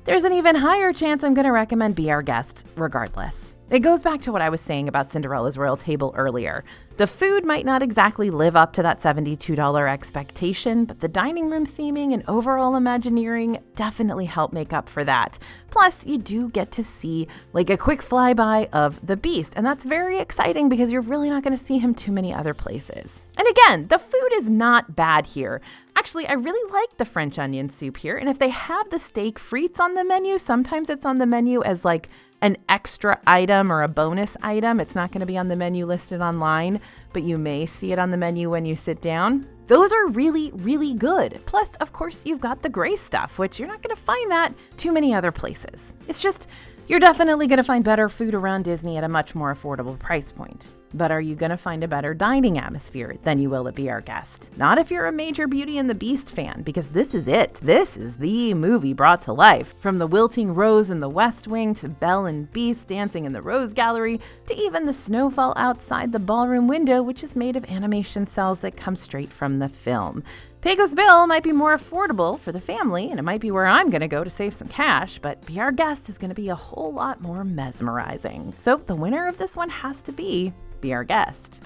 there's an even higher chance I'm going to recommend Be Our Guest regardless. It goes back to what I was saying about Cinderella's Royal Table earlier. The food might not exactly live up to that $72 expectation, but the dining room theming and overall Imagineering definitely help make up for that. Plus, you do get to see like a quick flyby of the Beast, and that's very exciting because you're really not going to see him too many other places. And again, the food is not bad here. Actually, I really like the French onion soup here, and if they have the steak frites on the menu, sometimes it's on the menu as like an extra item or a bonus item. It's not going to be on the menu listed online, but you may see it on the menu when you sit down. Those are really, really good. Plus, of course, you've got the gray stuff, which you're not going to find that too many other places. It's just, you're definitely going to find better food around Disney at a much more affordable price point. But are you going to find a better dining atmosphere than you will at Be Our Guest? Not if you're a major Beauty and the Beast fan, because this is it. This is the movie brought to life. From the wilting rose in the West Wing to Belle and Beast dancing in the Rose Gallery to even the snowfall outside the ballroom window, which is made of animation cells that come straight from the film. Pagosville might be more affordable for the family, and it might be where I'm going to go to save some cash, but Be Our Guest is going to be a whole lot more mesmerizing. So the winner of this one has to be Our Guest.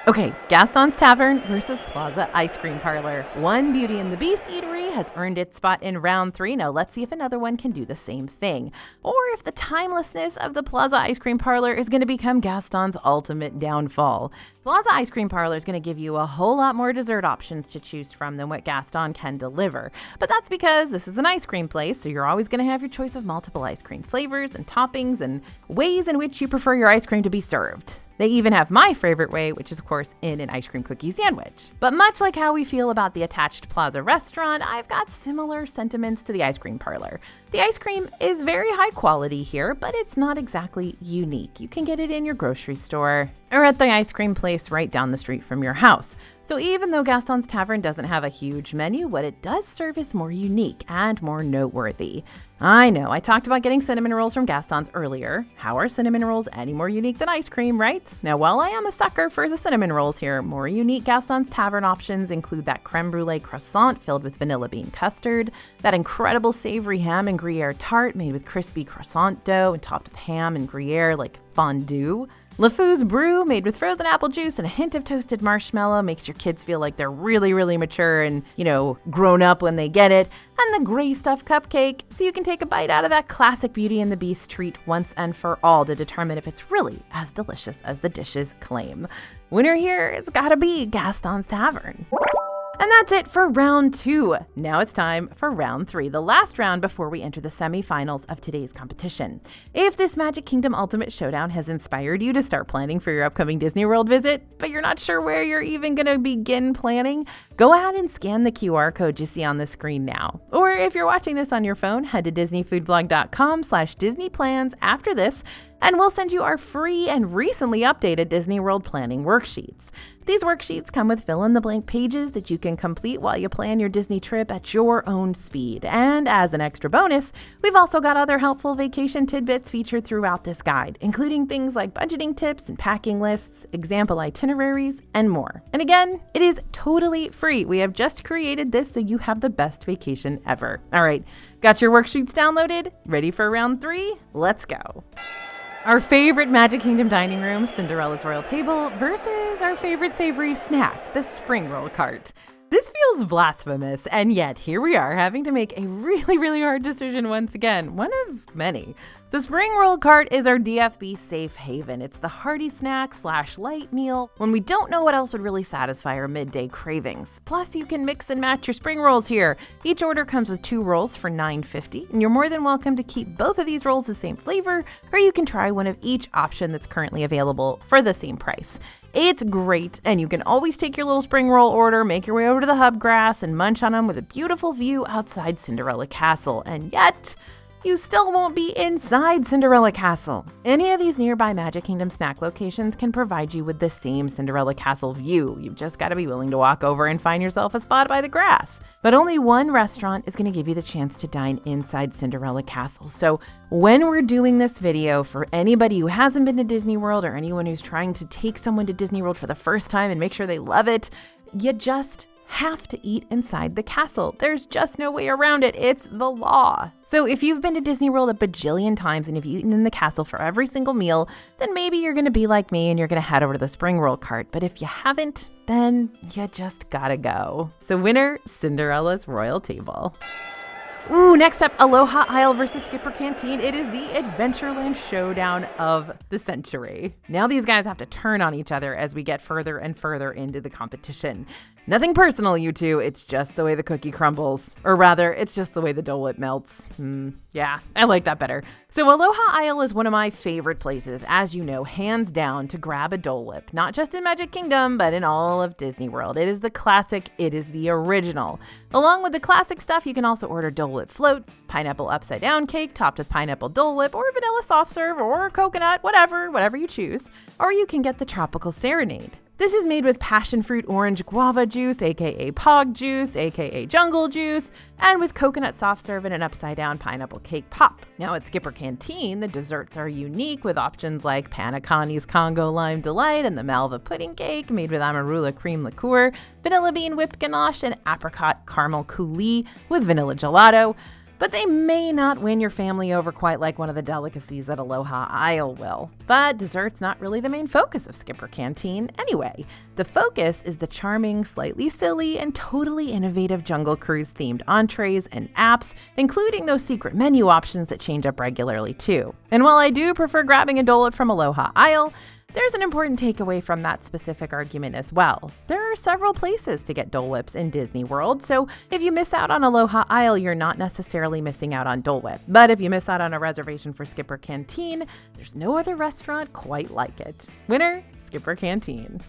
Okay, Gastons Tavern versus Plaza Ice Cream Parlor. One Beauty and the Beast eatery has earned its spot in round 3. Now let's see if another one can do the same thing. Or if the timelessness of the Plaza Ice Cream Parlor is going to become Gaston's ultimate downfall. Plaza Ice Cream Parlor is going to give you a whole lot more dessert options to choose from than what Gaston can deliver. But that's because this is an ice cream place, so you're always going to have your choice of multiple ice cream flavors and toppings and ways in which you prefer your ice cream to be served. They even have my favorite way, which is, of course, in an ice cream cookie sandwich. But much like how we feel about the attached Plaza restaurant, I've got similar sentiments to the ice cream parlor. The ice cream is very high quality here, but it's not exactly unique. You can get it in your grocery store or at the ice cream place right down the street from your house. So even though Gastons Tavern doesn't have a huge menu, what it does serve is more unique and more noteworthy. I know, I talked about getting cinnamon rolls from Gastons earlier. How are cinnamon rolls any more unique than ice cream, right? Now, while I am a sucker for the cinnamon rolls here, more unique Gastons Tavern options include that creme brulee croissant filled with vanilla bean custard, that incredible savory ham and Gruyere tart made with crispy croissant dough and topped with ham and Gruyere like fondue, LeFou's brew made with frozen apple juice and a hint of toasted marshmallow makes your kids feel like they're really, really mature and, grown up when they get it, and the gray stuff cupcake, so you can take a bite out of that classic Beauty and the Beast treat once and for all to determine if it's really as delicious as the dishes claim. Winner here, it's gotta be Gastons Tavern. And that's it for round 2. Now it's time for round 3, the last round before we enter the semifinals of today's competition. If this Magic Kingdom Ultimate Showdown has inspired you to start planning for your upcoming Disney World visit, but you're not sure where you're even going to begin planning, go ahead and scan the QR code you see on the screen now. Or if you're watching this on your phone, head to disneyfoodblog.com/disneyplans after this, and we'll send you our free and recently updated Disney World planning worksheets. These worksheets come with fill-in-the-blank pages that you can complete while you plan your Disney trip at your own speed. And as an extra bonus, we've also got other helpful vacation tidbits featured throughout this guide, including things like budgeting tips and packing lists, example itineraries, and more. And again, it is totally free. We have just created this so you have the best vacation ever. All right, got your worksheets downloaded? Ready for round 3? Let's go. Our favorite Magic Kingdom dining room, Cinderella's Royal Table, versus our favorite savory snack, the spring roll cart. This feels blasphemous, and yet here we are having to make a really, really hard decision once again, one of many. The spring roll cart is our DFB safe haven. It's the hearty snack / light meal when we don't know what else would really satisfy our midday cravings. Plus, you can mix and match your spring rolls here. Each order comes with 2 rolls for $9.50, and you're more than welcome to keep both of these rolls the same flavor, or you can try one of each option that's currently available for the same price. It's great, and you can always take your little spring roll order, make your way over to the hub grass, and munch on them with a beautiful view outside Cinderella Castle. And yet, you still won't be inside Cinderella Castle. Any of these nearby Magic Kingdom snack locations can provide you with the same Cinderella Castle view. You've just got to be willing to walk over and find yourself a spot by the grass. But only one restaurant is going to give you the chance to dine inside Cinderella Castle. So when we're doing this video, for anybody who hasn't been to Disney World or anyone who's trying to take someone to Disney World for the first time and make sure they love it, you just have to eat inside the castle. There's just no way around it. It's the law. So if you've been to Disney World a bajillion times and you've eaten in the castle for every single meal, then maybe you're going to be like me and you're going to head over to the spring roll cart. But if you haven't, then you just gotta go. So winner, Cinderella's Royal Table. Ooh, next up, Aloha Isle versus Skipper Canteen. It is the Adventureland showdown of the century. Now these guys have to turn on each other as we get further and further into the competition. Nothing personal, you two. It's just the way the cookie crumbles. Or rather, it's just the way the Dole Whip melts. Yeah, I like that better. So Aloha Isle is one of my favorite places, as you know, hands down, to grab a Dole Whip. Not just in Magic Kingdom, but in all of Disney World. It is the classic. It is the original. Along with the classic stuff, you can also order Dole Whip floats, pineapple upside down cake topped with pineapple Dole Whip, or vanilla soft serve, or coconut, whatever you choose. Or you can get the tropical serenade. This is made with passion fruit orange guava juice, aka Pog juice, aka Jungle juice, and with coconut soft serve and an upside down pineapple cake pop. Now at Skipper Canteen, the desserts are unique with options like Panicani's Congo Lime Delight and the Malva pudding cake made with Amarula cream liqueur, vanilla bean whipped ganache, and apricot caramel coulis with vanilla gelato. But they may not win your family over quite like one of the delicacies at Aloha Isle will. But dessert's not really the main focus of Skipper Canteen anyway. The focus is the charming, slightly silly, and totally innovative Jungle Cruise themed entrees and apps, including those secret menu options that change up regularly too. And while I do prefer grabbing a Dole Whip from Aloha Isle, there's an important takeaway from that specific argument as well. There are several places to get Dole Whips in Disney World, so if you miss out on Aloha Isle, you're not necessarily missing out on Dole Whip. But if you miss out on a reservation for Skipper Canteen, there's no other restaurant quite like it. Winner, Skipper Canteen.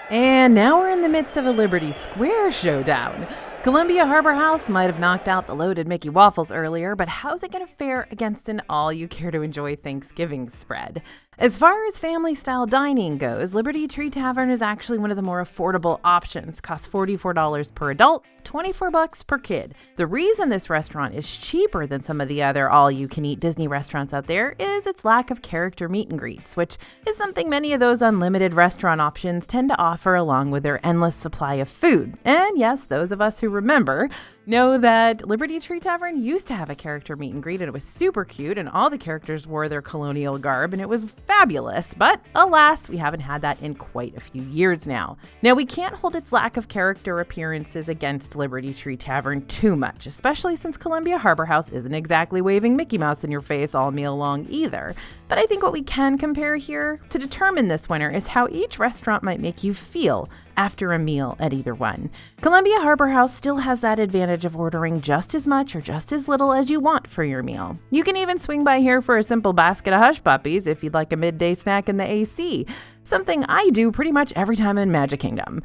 And now we're in the midst of a Liberty Square showdown. Columbia Harbor House might have knocked out the loaded Mickey waffles earlier, but how's it going to fare against an all-you-care-to-enjoy Thanksgiving spread? As far as family-style dining goes, Liberty Tree Tavern is actually one of the more affordable options. Costs $44 per adult, $24 per kid. The reason this restaurant is cheaper than some of the other all-you-can-eat Disney restaurants out there is its lack of character meet and greets, which is something many of those unlimited restaurant options tend to offer along with their endless supply of food. And yes, those of us who remember know that Liberty Tree Tavern used to have a character meet and greet, and it was super cute, and all the characters wore their colonial garb, and it was fabulous. But alas, we haven't had that in quite a few years now. Now, we can't hold its lack of character appearances against Liberty Tree Tavern too much, especially since Columbia Harbor House isn't exactly waving Mickey Mouse in your face all meal long either. But I think what we can compare here to determine this winner is how each restaurant might make you feel after a meal at either one. Columbia Harbor House still has that advantage of ordering just as much or just as little as you want for your meal. You can even swing by here for a simple basket of hush puppies if you'd like a midday snack in the AC, something I do pretty much every time in Magic Kingdom.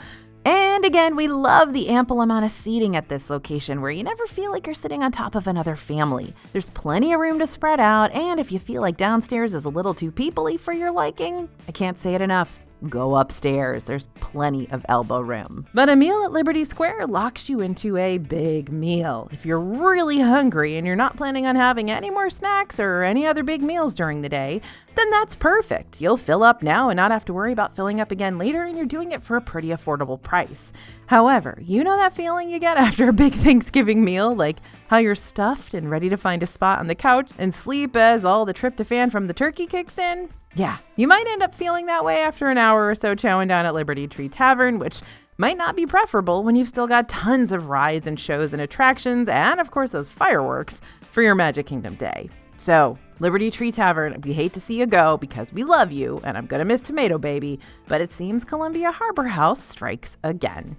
And again, we love the ample amount of seating at this location where you never feel like you're sitting on top of another family. There's plenty of room to spread out, and if you feel like downstairs is a little too people-y for your liking, I can't say it enough. Go upstairs. There's plenty of elbow room. But a meal at Liberty Square locks you into a big meal. If you're really hungry and you're not planning on having any more snacks or any other big meals during the day, then that's perfect. You'll fill up now and not have to worry about filling up again later, and you're doing it for a pretty affordable price. However, you know that feeling you get after a big Thanksgiving meal, like how you're stuffed and ready to find a spot on the couch and sleep as all the tryptophan from the turkey kicks in? Yeah, you might end up feeling that way after an hour or so chowing down at Liberty Tree Tavern, which might not be preferable when you've still got tons of rides and shows and attractions, and of course those fireworks for your Magic Kingdom day. So, Liberty Tree Tavern, we hate to see you go because we love you, and I'm gonna miss Tomato Baby, but it seems Columbia Harbor House strikes again.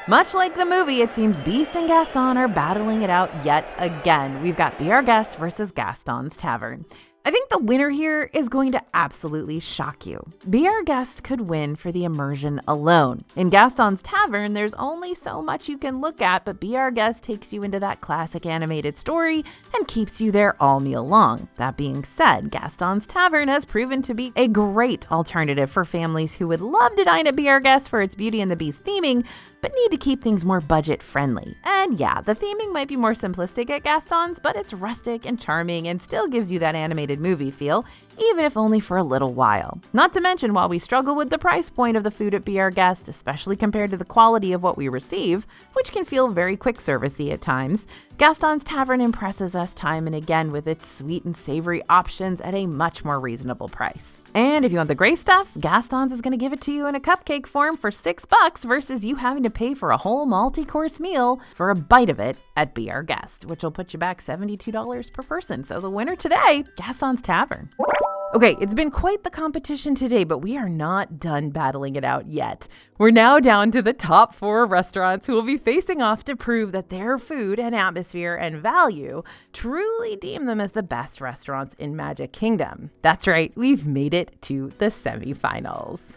Much like the movie, it seems Beast and Gaston are battling it out yet again. We've got Be Our Guest versus Gaston's Tavern. I think the winner here is going to absolutely shock you. Be Our Guest could win for the immersion alone. In Gaston's Tavern, there's only so much you can look at, but Be Our Guest takes you into that classic animated story and keeps you there all meal long. That being said, Gaston's Tavern has proven to be a great alternative for families who would love to dine at Be Our Guest for its Beauty and the Beast theming, but need to keep things more budget friendly. And yeah, the theming might be more simplistic at Gaston's, but it's rustic and charming and still gives you that animated movie feel, even if only for a little while. Not to mention, while we struggle with the price point of the food at Be Our Guest, especially compared to the quality of what we receive, which can feel very quick servicey at times, Gaston's Tavern impresses us time and again with its sweet and savory options at a much more reasonable price. And if you want the great stuff, Gaston's is going to give it to you in a cupcake form for $6 versus you having to pay for a whole multi-course meal for a bite of it at Be Our Guest, which will put you back $72 per person. So the winner today, Gaston's Tavern. Okay, it's been quite the competition today, but we are not done battling it out yet. We're now down to the top 4 restaurants who will be facing off to prove that their food and atmosphere and value truly deem them as the best restaurants in Magic Kingdom. That's right, we've made it to the semifinals.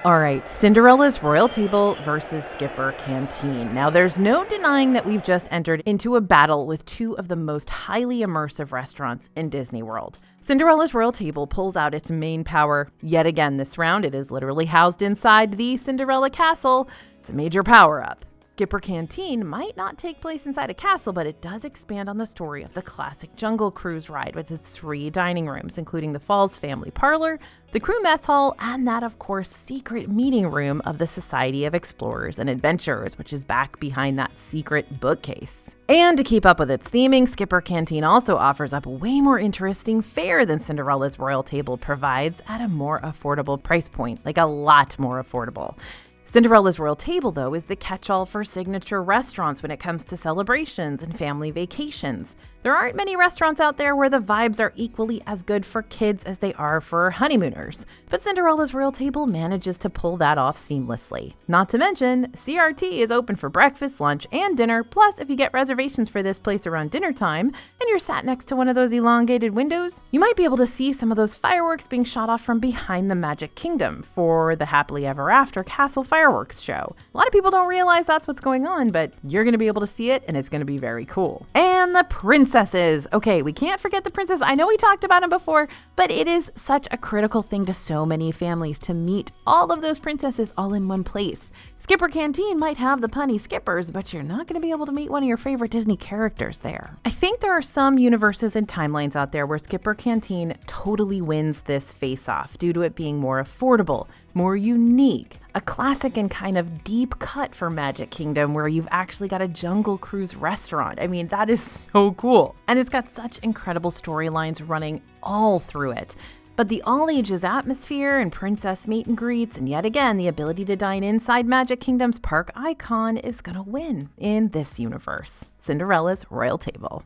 All right, Cinderella's Royal Table versus Skipper Canteen. Now, there's no denying that we've just entered into a battle with two of the most highly immersive restaurants in Disney World. Cinderella's Royal Table pulls out its main power yet again this round. It is literally housed inside the Cinderella Castle. It's a major power-up. Skipper Canteen might not take place inside a castle, but it does expand on the story of the classic Jungle Cruise ride with its 3 dining rooms, including the Falls family parlor, the crew mess hall, and that, of course, secret meeting room of the Society of Explorers and Adventurers, which is back behind that secret bookcase. And to keep up with its theming, Skipper Canteen also offers up way more interesting fare than Cinderella's Royal Table provides at a more affordable price point, like a lot more affordable. Cinderella's Royal Table, though, is the catch-all for signature restaurants when it comes to celebrations and family vacations. There aren't many restaurants out there where the vibes are equally as good for kids as they are for honeymooners, but Cinderella's Royal Table manages to pull that off seamlessly. Not to mention, CRT is open for breakfast, lunch, and dinner, plus if you get reservations for this place around dinner time and you're sat next to one of those elongated windows, you might be able to see some of those fireworks being shot off from behind the Magic Kingdom for the Happily Ever After Castle fireworks fireworks show. A lot of people don't realize that's what's going on, but you're going to be able to see it, and it's going to be very cool. And the princesses. Okay, we can't forget the princess. I know we talked about them before, but it is such a critical thing to so many families to meet all of those princesses all in one place. Skipper Canteen might have the punny skippers, but you're not going to be able to meet one of your favorite Disney characters there. I think there are some universes and timelines out there where Skipper Canteen totally wins this face-off due to it being more affordable, more unique, a classic and kind of deep cut for Magic Kingdom where you've actually got a Jungle Cruise restaurant. I mean, that is so cool. And it's got such incredible storylines running all through it. But the all-ages atmosphere and princess meet and greets, and yet again, the ability to dine inside Magic Kingdom's park icon is gonna win in this universe. Cinderella's Royal Table.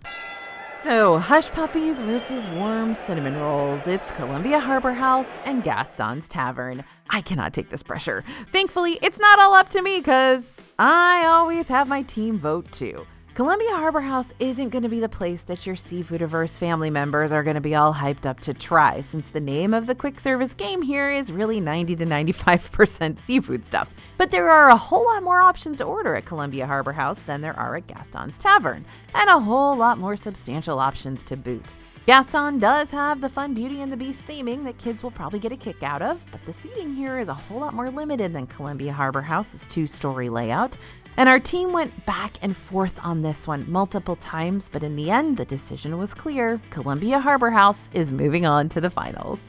So, Hush Puppies versus Warm Cinnamon Rolls. It's Columbia Harbor House and Gastons Tavern. I cannot take this pressure. Thankfully, it's not all up to me because I always have my team vote too. Columbia Harbor House isn't going to be the place that your Seafoodiverse family members are going to be all hyped up to try, since the name of the quick service game here is really 90 to 95% seafood stuff. But there are a whole lot more options to order at Columbia Harbor House than there are at Gastons Tavern, and a whole lot more substantial options to boot. Gaston does have the fun Beauty and the Beast theming that kids will probably get a kick out of, but the seating here is a whole lot more limited than Columbia Harbor House's two-story layout. And our team went back and forth on this one multiple times, but in the end, the decision was clear. Columbia Harbor House is moving on to the finals.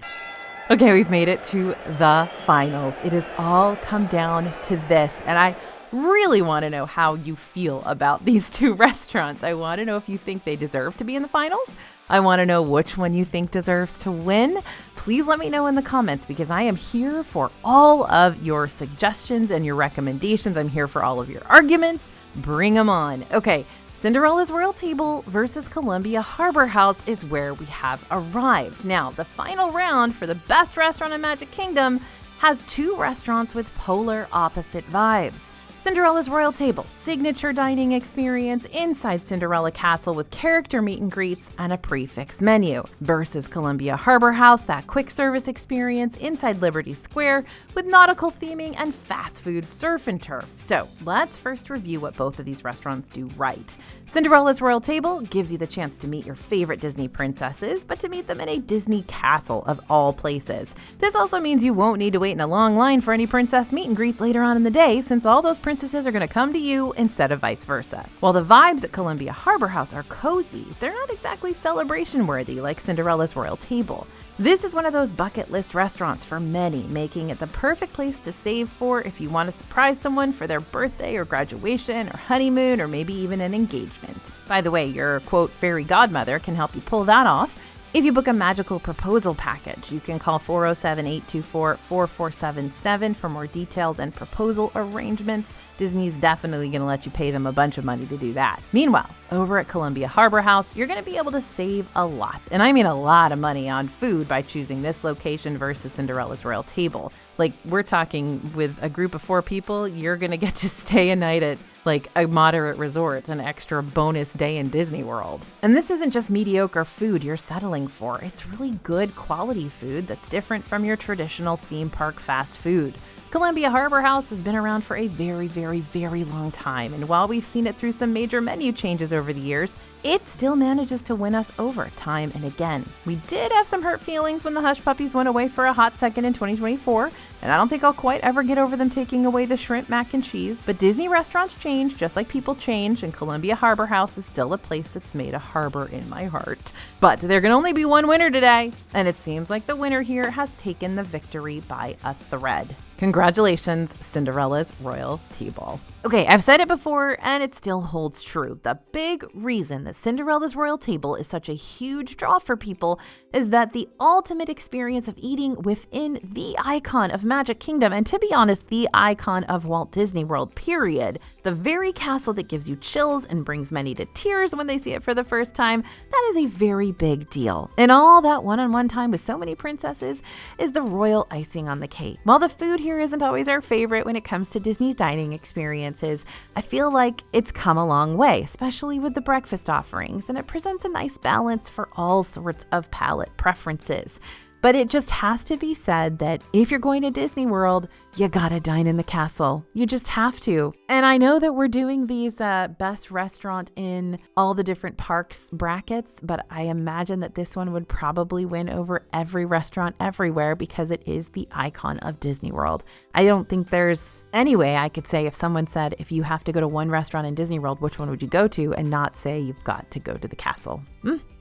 Okay, we've made it to the finals. It has all come down to this, and I really want to know how you feel about these two restaurants. I want to know if you think they deserve to be in the finals. I want to know which one you think deserves to win. Please let me know in the comments because I am here for all of your suggestions and your recommendations. I'm here for all of your arguments. Bring them on. Okay, Cinderella's Royal Table versus Columbia Harbor House is where we have arrived. Now, the final round for the best restaurant in Magic Kingdom has two restaurants with polar opposite vibes. Cinderella's Royal Table, signature dining experience inside Cinderella Castle with character meet and greets and a prefix menu, versus Columbia Harbor House, that quick service experience inside Liberty Square with nautical theming and fast food surf and turf. So let's first review what both of these restaurants do right. Cinderella's Royal Table gives you the chance to meet your favorite Disney princesses, but to meet them in a Disney castle of all places. This also means you won't need to wait in a long line for any princess meet and greets later on in the day, since all those princesses are going to come to you instead of vice versa. While the vibes at Columbia Harbor House are cozy, they're not exactly celebration worthy like Cinderella's Royal Table. This is one of those bucket list restaurants for many, making it the perfect place to save for if you want to surprise someone for their birthday or graduation or honeymoon or maybe even an engagement. By the way, your quote fairy godmother can help you pull that off. If you book a magical proposal package, you can call 407-824-4477 for more details and proposal arrangements. Disney's definitely going to let you pay them a bunch of money to do that. Meanwhile, over at Columbia Harbor House, you're going to be able to save a lot, and I mean a lot of money on food by choosing this location versus Cinderella's Royal Table. Like, we're talking with a group of 4 people, you're going to get to stay a night at like a moderate resort, an extra bonus day in Disney World. And this isn't just mediocre food you're settling for. It's really good quality food that's different from your traditional theme park fast food. Columbia Harbor House has been around for a very, very, very long time, and while we've seen it through some major menu changes over the years, it still manages to win us over time and again. We did have some hurt feelings when the Hush Puppies went away for a hot second in 2024, and I don't think I'll quite ever get over them taking away the shrimp mac and cheese, but Disney restaurants change just like people change, and Columbia Harbor House is still a place that's made a harbor in my heart. But there can only be one winner today, and it seems like the winner here has taken the victory by a thread. Congratulations, Cinderella's Royal Table. Okay, I've said it before, and it still holds true. The big reason that Cinderella's Royal Table is such a huge draw for people is that the ultimate experience of eating within the icon of Magic Kingdom, and to be honest, the icon of Walt Disney World, period. The very castle that gives you chills and brings many to tears when they see it for the first time, that is a very big deal. And all that one-on-one time with so many princesses is the royal icing on the cake. While the food here isn't always our favorite when it comes to Disney's dining experiences, I feel like it's come a long way, especially with the breakfast offerings, and it presents a nice balance for all sorts of palate preferences. But it just has to be said that if you're going to Disney World, you gotta dine in the castle. You just have to. And I know that we're doing these best restaurant in all the different parks brackets, but I imagine that this one would probably win over every restaurant everywhere because it is the icon of Disney World. I don't think there's any way I could say if someone said, if you have to go to one restaurant in Disney World, which one would you go to, and not say you've got to go to the castle.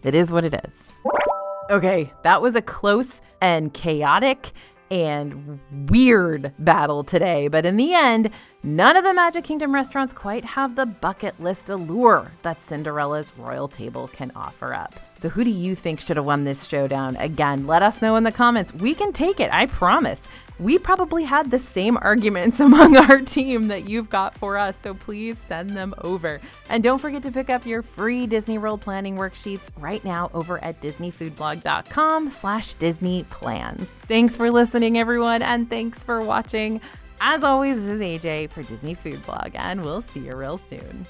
It is what it is. Okay, that was a close and chaotic and weird battle today, but in the end, none of the Magic Kingdom restaurants quite have the bucket list allure that Cinderella's royal table can offer up. So who do you think should have won this showdown? Again, let us know in the comments. We can take it, I promise. We probably had the same arguments among our team that you've got for us, so please send them over. And don't forget to pick up your free Disney World planning worksheets right now over at disneyfoodblog.com/DisneyPlans. Thanks for listening, everyone, and thanks for watching. As always, this is AJ for Disney Food Blog, and we'll see you real soon.